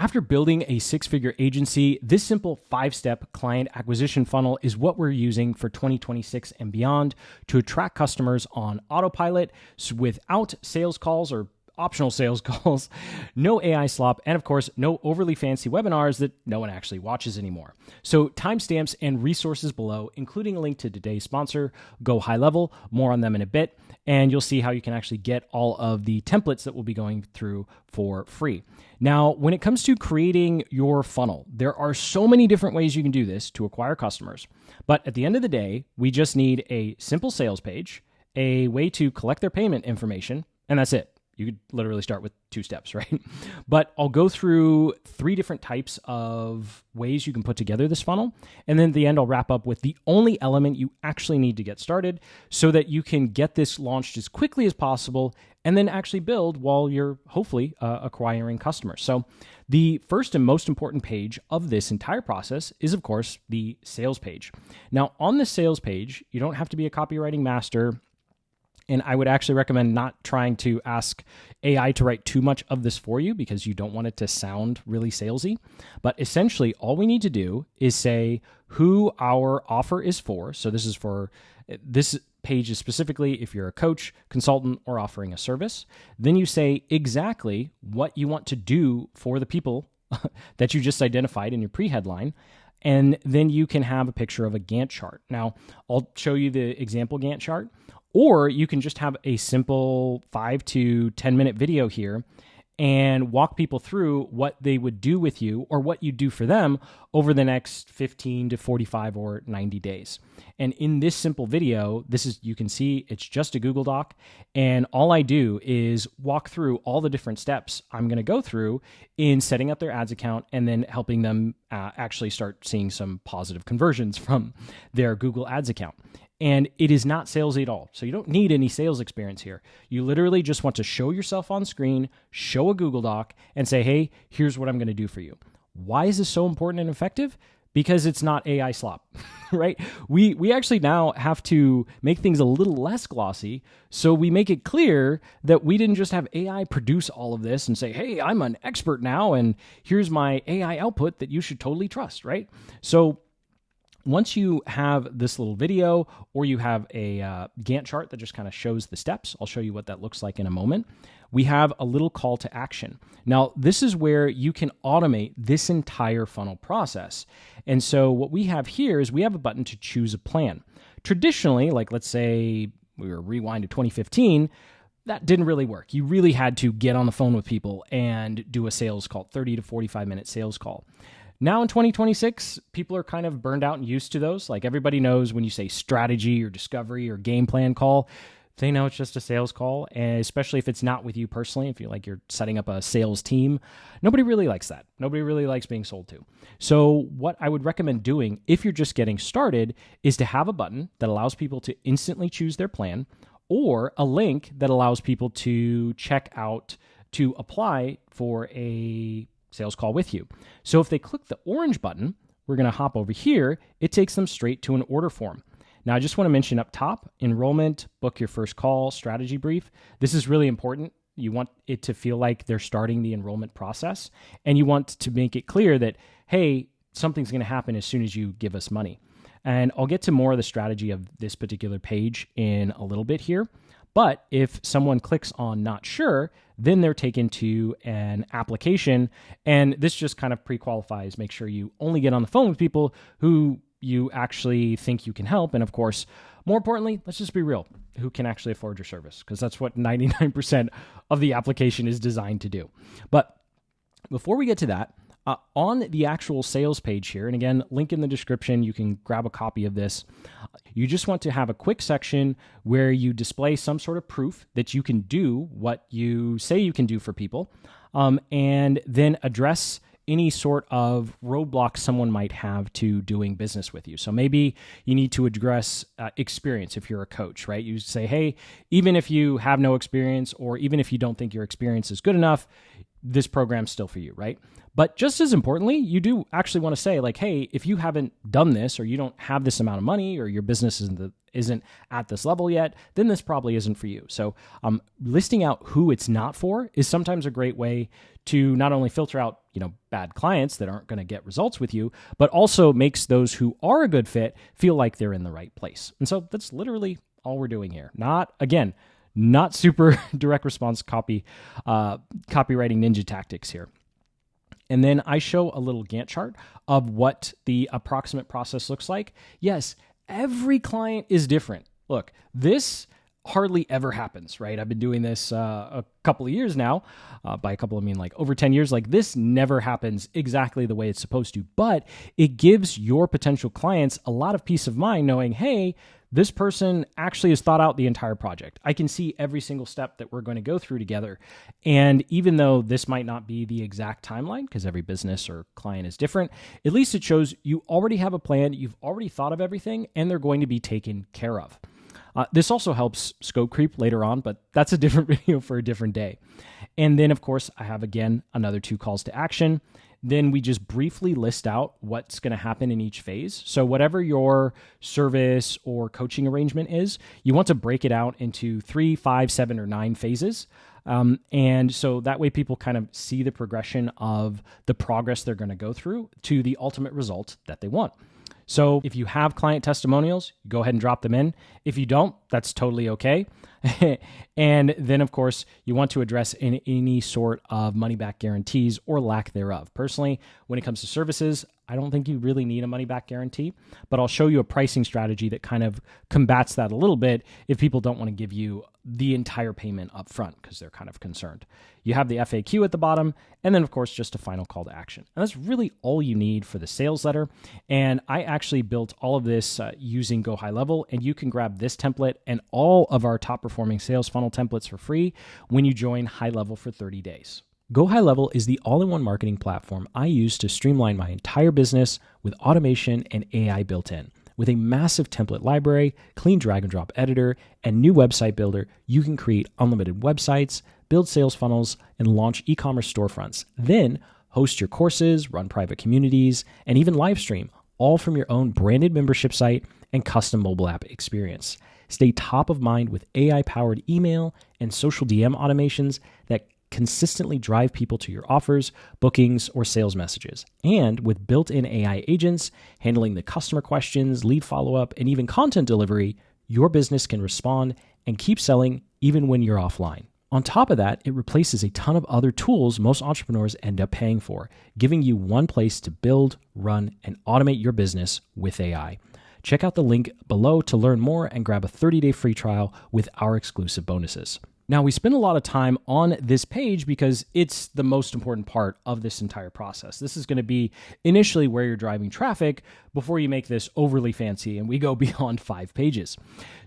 After building a six-figure agency, this simple 5-step client acquisition funnel is what we're using for 2026 and beyond to attract customers on autopilot without sales calls or optional sales calls, no AI slop, and of course, no overly fancy webinars that no one actually watches anymore. So timestamps and resources below, including a link to today's sponsor, Go High Level, more on them in a bit, and you'll see how you can actually get all of the templates that we'll be going through for free. Now, when it comes to creating your funnel, there are so many different ways you can do this to acquire customers. But at the end of the day, we just need a simple sales page, a way to collect their payment information, and that's it. You could literally start with 2 steps, right? But I'll go through 3 different types of ways you can put together this funnel. And then at the end, I'll wrap up with the only element you actually need to get started so that you can get this launched as quickly as possible and then actually build while you're hopefully acquiring customers. So the first and most important page of this entire process is, of course, the sales page. Now, on the sales page, you don't have to be a copywriting master. And I would actually recommend not trying to ask AI to write too much of this for you because you don't want it to sound really salesy. But essentially, all we need to do is say who our offer is for. So this page is specifically if you're a coach, consultant, or offering a service. Then you say exactly what you want to do for the people that you just identified in your pre-headline. And then you can have a picture of a Gantt chart. Now, I'll show you the example Gantt chart. Or you can just have a simple 5 to 10 minute video here and walk people through what they would do with you or what you do for them over the next 15 to 45 or 90 days. And in this simple video, you can see it's just a Google Doc. And all I do is walk through all the different steps I'm going to go through in setting up their ads account and then helping them actually start seeing some positive conversions from their Google Ads account. And it is not salesy at all. So you don't need any sales experience here. You literally just want to show yourself on screen, show a Google Doc, and say, hey, here's what I'm going to do for you. Why is this so important and effective? Because it's not AI slop, right? We actually now have to make things a little less glossy. So we make it clear that we didn't just have AI produce all of this and say, hey, I'm an expert now, and here's my AI output that you should totally trust, right? So once you have this little video or you have a Gantt chart that just kind of shows the steps, I'll show you what that looks like in a moment. We have a little call to action. Now, this is where you can automate this entire funnel process. And so what we have here is we have a button to choose a plan. Traditionally, like let's say we were rewind to 2015, that didn't really work. You really had to get on the phone with people and do a sales call, 30 to 45 minute sales call. Now in 2026, people are kind of burned out and used to those. Like everybody knows when you say strategy or discovery or game plan call, they know it's just a sales call. And especially if it's not with you personally, if you're setting up a sales team, nobody really likes that. Nobody really likes being sold to. So what I would recommend doing if you're just getting started is to have a button that allows people to instantly choose their plan or a link that allows people to check out to apply for a sales call with you. So if they click the orange button, we're going to hop over here. It takes them straight to an order form. Now, I just want to mention up top, enrollment, book your first call, strategy brief. This is really important. You want it to feel like they're starting the enrollment process, and you want to make it clear that, hey, something's going to happen as soon as you give us money. And I'll get to more of the strategy of this particular page in a little bit here. But if someone clicks on not sure, then they're taken to an application. And this just kind of pre-qualifies. Make sure you only get on the phone with people who you actually think you can help. And of course, more importantly, let's just be real, who can actually afford your service, because that's what 99% of the application is designed to do. But before we get to that, on the actual sales page here, and again, link in the description, you can grab a copy of this. You just want to have a quick section where you display some sort of proof that you can do what you say you can do for people, and then address any sort of roadblock someone might have to doing business with you. So maybe you need to address experience if you're a coach, right? You say, hey, even if you have no experience or even if you don't think your experience is good enough, this program's still for you, right? But just as importantly, you do actually want to say like, hey, if you haven't done this or you don't have this amount of money or your business isn't at this level yet, then this probably isn't for you. So listing out who it's not for is sometimes a great way to not only filter out, bad clients that aren't going to get results with you, but also makes those who are a good fit feel like they're in the right place. And so that's literally all we're doing here. Not super direct response copywriting ninja tactics here. And then I show a little Gantt chart of what the approximate process looks like. Yes, every client is different. Look, this hardly ever happens, right? I've been doing this a couple of years now. By a couple, I mean like over 10 years. Like this never happens exactly the way it's supposed to, but it gives your potential clients a lot of peace of mind knowing, hey, this person actually has thought out the entire project. I can see every single step that we're going to go through together. And even though this might not be the exact timeline, because every business or client is different, at least it shows you already have a plan, you've already thought of everything, and they're going to be taken care of. This also helps scope creep later on, but that's a different video for a different day. And then, of course, I have, again, another 2 calls to action. Then we just briefly list out what's going to happen in each phase. So whatever your service or coaching arrangement is, you want to break it out into 3, 5, 7, or 9 phases. And so that way people kind of see the progression of the progress they're going to go through to the ultimate result that they want. So if you have client testimonials, go ahead and drop them in. If you don't, that's totally okay. And then, of course, you want to address any sort of money-back guarantees or lack thereof. Personally, when it comes to services, I don't think you really need a money-back guarantee, but I'll show you a pricing strategy that kind of combats that a little bit if people don't want to give you the entire payment up front because they're kind of concerned. You have the FAQ at the bottom, and then, of course, just a final call to action. And that's really all you need for the sales letter. And I actually built all of this using Go High Level, and you can grab this template and all of our top-performing sales funnel templates for free when you join High Level for 30 days. Go High Level is the all-in-one marketing platform I use to streamline my entire business with automation and AI built in. With a massive template library, clean drag and drop editor, and new website builder, you can create unlimited websites, build sales funnels, and launch e-commerce storefronts. Then host your courses, run private communities, and even live stream, all from your own branded membership site and custom mobile app experience. Stay top of mind with AI-powered email and social DM automations that consistently drive people to your offers, bookings, or sales messages. And with built-in AI agents handling the customer questions, lead follow-up, and even content delivery, your business can respond and keep selling even when you're offline. On top of that, it replaces a ton of other tools most entrepreneurs end up paying for, giving you one place to build, run, and automate your business with AI. Check out the link below to learn more and grab a 30-day free trial with our exclusive bonuses. Now, we spend a lot of time on this page because it's the most important part of this entire process. This is going to be initially where you're driving traffic before you make this overly fancy and we go beyond 5 pages.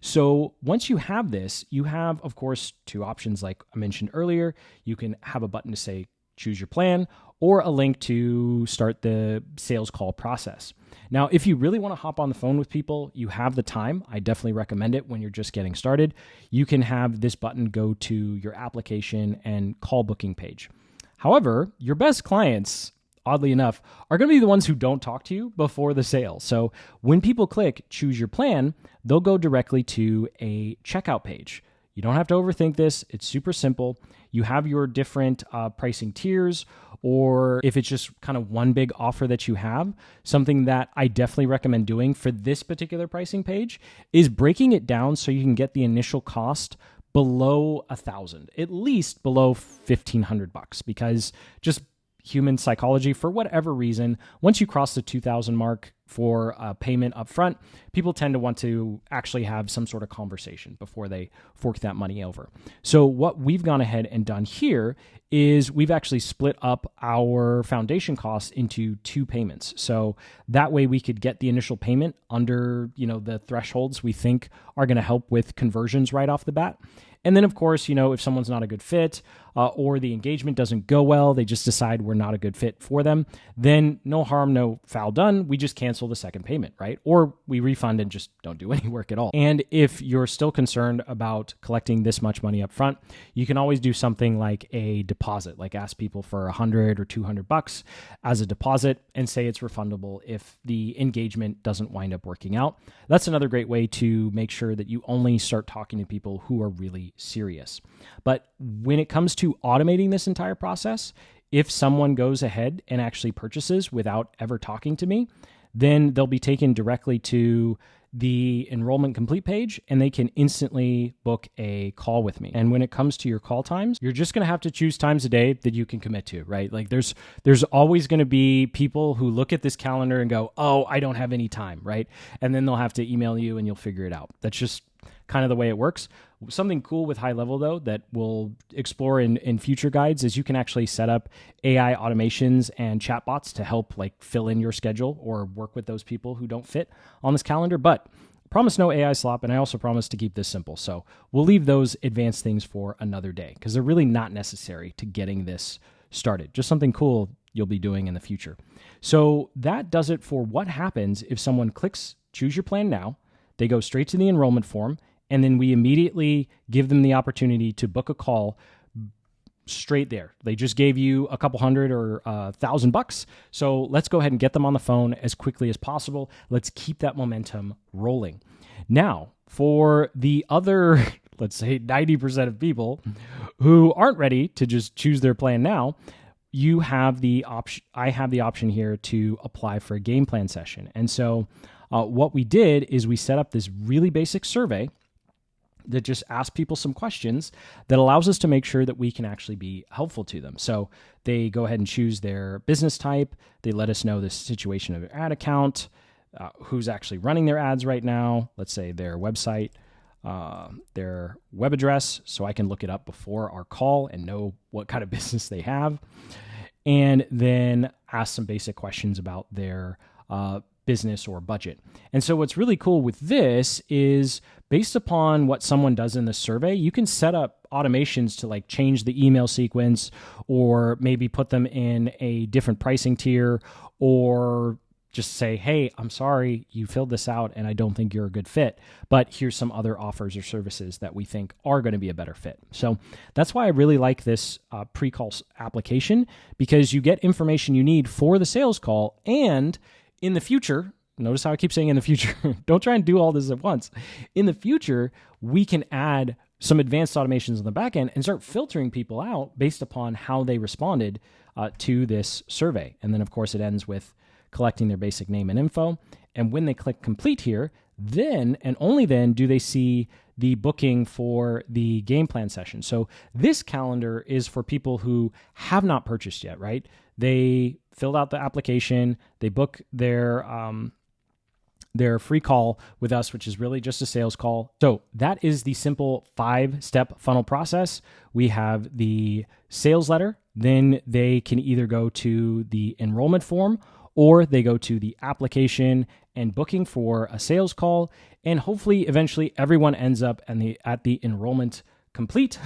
So once you have this, you have, of course, 2 options like I mentioned earlier. You can have a button to say, choose your plan, or a link to start the sales call process. Now, if you really want to hop on the phone with people, you have the time. I definitely recommend it when you're just getting started. You can have this button go to your application and call booking page. However, your best clients, oddly enough, are going to be the ones who don't talk to you before the sale. So when people click choose your plan, they'll go directly to a checkout page. You don't have to overthink this. It's super simple. You have your different pricing tiers, or if it's just kind of one big offer that you have, something that I definitely recommend doing for this particular pricing page is breaking it down so you can get the initial cost below $1,000, at least below $1,500, because just human psychology, for whatever reason, once you cross the 2,000 mark for payment up front, people tend to want to actually have some sort of conversation before they fork that money over. So what we've gone ahead and done here is we've actually split up our foundation costs into 2 payments. So that way we could get the initial payment under, the thresholds we think are going to help with conversions right off the bat. And then, of course, if someone's not a good fit, or the engagement doesn't go well, they just decide we're not a good fit for them, then no harm, no foul done. We just cancel the second payment, right? Or we refund and just don't do any work at all. And if you're still concerned about collecting this much money up front, you can always do something like a deposit, like ask people for $100 or $200 as a deposit and say it's refundable if the engagement doesn't wind up working out. That's another great way to make sure that you only start talking to people who are really serious. But when it comes to automating this entire process, if someone goes ahead and actually purchases without ever talking to me, then they'll be taken directly to the Enrollment Complete page and they can instantly book a call with me. And when it comes to your call times, you're just going to have to choose times a day that you can commit to, right? Like there's always going to be people who look at this calendar and go, oh, I don't have any time, right? And then they'll have to email you and you'll figure it out. That's just kind of the way it works. Something cool with High Level, though, that we'll explore in future guides is you can actually set up AI automations and chatbots to help like fill in your schedule or work with those people who don't fit on this calendar. But promise no AI slop, and I also promise to keep this simple. So we'll leave those advanced things for another day because they're really not necessary to getting this started. Just something cool you'll be doing in the future. So that does it for what happens if someone clicks Choose Your Plan Now. They go straight to the enrollment form, and then we immediately give them the opportunity to book a call straight there. They just gave you a couple hundred or $1,000. So let's go ahead and get them on the phone as quickly as possible. Let's keep that momentum rolling. Now, for the other, let's say 90% of people who aren't ready to just choose their plan now, you have the option. I have the option here to apply for a game plan session. And so what we did is we set up this really basic survey that just asks people some questions that allows us to make sure that we can actually be helpful to them. So they go ahead and choose their business type. They let us know the situation of their ad account, who's actually running their ads right now, let's say their website, their web address, so I can look it up before our call and know what kind of business they have, and then ask some basic questions about their business or budget. And so what's really cool with this is based upon what someone does in the survey, you can set up automations to like change the email sequence or maybe put them in a different pricing tier or just say, hey, I'm sorry, you filled this out and I don't think you're a good fit, but here's some other offers or services that we think are going to be a better fit. So that's why I really like this pre-call application, because you get information you need for the sales call. And in the future, notice how I keep saying in the future, don't try and do all this at once. In the future, we can add some advanced automations on the back end and start filtering people out based upon how they responded to this survey. And then, of course, it ends with collecting their basic name and info. And when they click complete here, then and only then do they see the booking for the game plan session. So this calendar is for people who have not purchased yet, right? They filled out the application, they book their free call with us, which is really just a sales call. So that is the simple 5-step funnel process. We have the sales letter, then they can either go to the enrollment form or they go to the application and booking for a sales call. And hopefully, eventually, everyone ends up at the enrollment complete.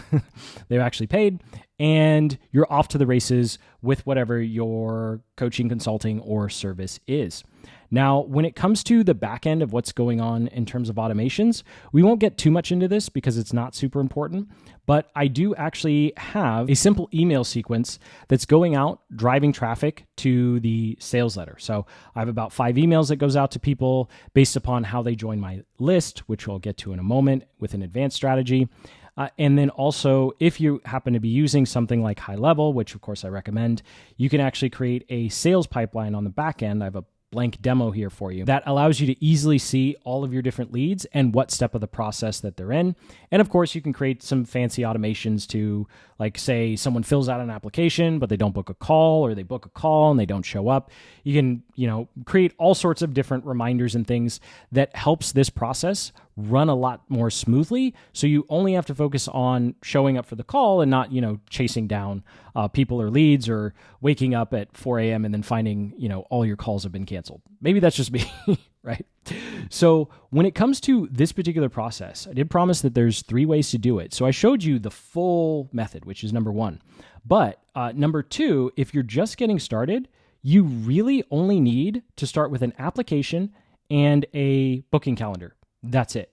They've actually paid, and you're off to the races with whatever your coaching, consulting, or service is. Now, when it comes to the back end of what's going on in terms of automations, we won't get too much into this because it's not super important, but I do actually have a simple email sequence that's going out, driving traffic to the sales letter. So I have about 5 emails that goes out to people based upon how they join my list, which we'll get to in a moment with an advanced strategy. And then also, if you happen to be using something like High Level, which of course I recommend, you can actually create a sales pipeline on the back end. I have a blank demo here for you that allows you to easily see all of your different leads and what step of the process that they're in. And of course, you can create some fancy automations to, like, say someone fills out an application, but they don't book a call, or they book a call and they don't show up. You can, create all sorts of different reminders and things that helps this process run a lot more smoothly. So you only have to focus on showing up for the call and not, chasing down people or leads, or waking up at 4 a.m. and then finding, all your calls have been canceled. Maybe that's just me, right? So when it comes to this particular process, I did promise that there's 3 ways to do it. So I showed you the full method, which is number 1. But number 2, if you're just getting started, you really only need to start with an application and a booking calendar. That's it.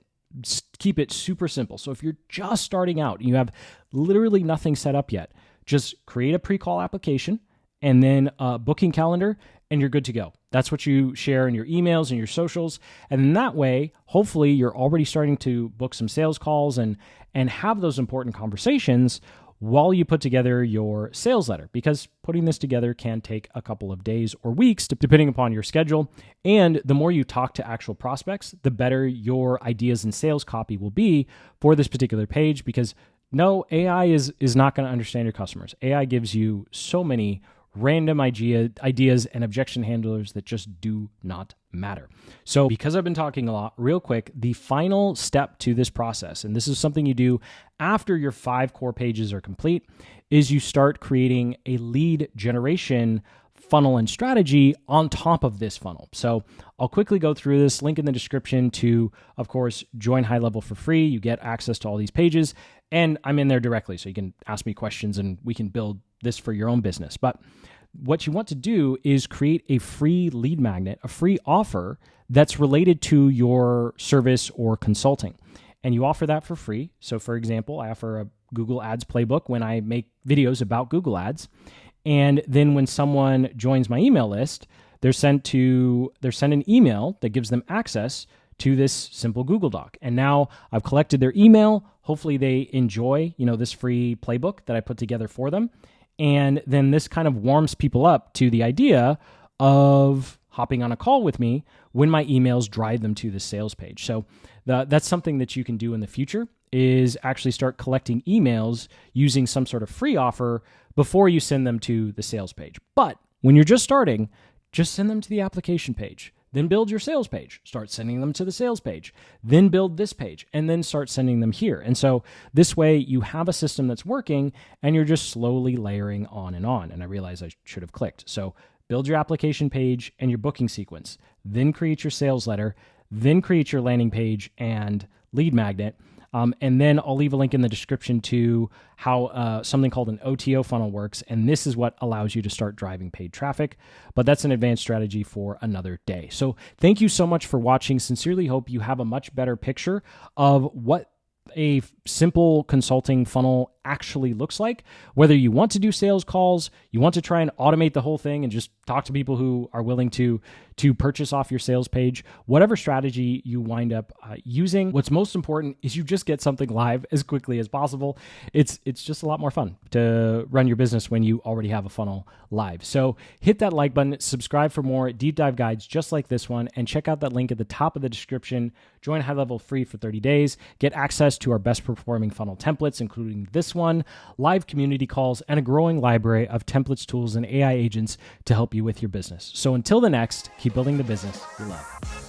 Keep it super simple. So if you're just starting out, you have literally nothing set up yet, just create a pre-call application and then a booking calendar, and you're good to go. That's what you share in your emails and your socials. And in that way, hopefully you're already starting to book some sales calls and have those important conversations while you put together your sales letter, because putting this together can take a couple of days or weeks depending upon your schedule. And the more you talk to actual prospects, the better your ideas and sales copy will be for this particular page, because no, AI is not going to understand your customers. AI gives you so many random ideas and objection handlers that just do not matter. So because I've been talking a lot, real quick, the final step to this process, and this is something you do after your 5 core pages are complete, is you start creating a lead generation funnel and strategy on top of this funnel. So I'll quickly go through this, link in the description to, of course, join High Level for free. You get access to all these pages, and I'm in there directly, so you can ask me questions and we can build this for your own business. But what you want to do is create a free lead magnet, a free offer that's related to your service or consulting. And you offer that for free. So for example, I offer a Google Ads playbook when I make videos about Google Ads. And then when someone joins my email list, they're sent an email that gives them access to this simple Google Doc. And now I've collected their email. Hopefully they enjoy, this free playbook that I put together for them. And then this kind of warms people up to the idea of hopping on a call with me when my emails drive them to the sales page. So that's something that you can do in the future, is actually start collecting emails using some sort of free offer before you send them to the sales page. But when you're just starting, just send them to the application page. Then build your sales page, start sending them to the sales page, then build this page, and then start sending them here. And so this way you have a system that's working and you're just slowly layering on. And I realize I should have clicked. So build your application page and your booking sequence, then create your sales letter, then create your landing page and lead magnet. And then I'll leave a link in the description to how something called an OTO funnel works. And this is what allows you to start driving paid traffic. But that's an advanced strategy for another day. So thank you so much for watching. Sincerely hope you have a much better picture of what a simple consulting funnel actually looks like. Whether you want to do sales calls, you want to try and automate the whole thing and just talk to people who are willing to purchase off your sales page, whatever strategy you wind up using, what's most important is you just get something live as quickly as possible. It's just a lot more fun to run your business when you already have a funnel live. So hit that like button, subscribe for more deep dive guides just like this one, and check out that link at the top of the description. Join High Level free for 30 days. Get access to our best performing funnel templates, including this one, live community calls, and a growing library of templates, tools, and AI agents to help you with your business. So until the next, keep building the business you love.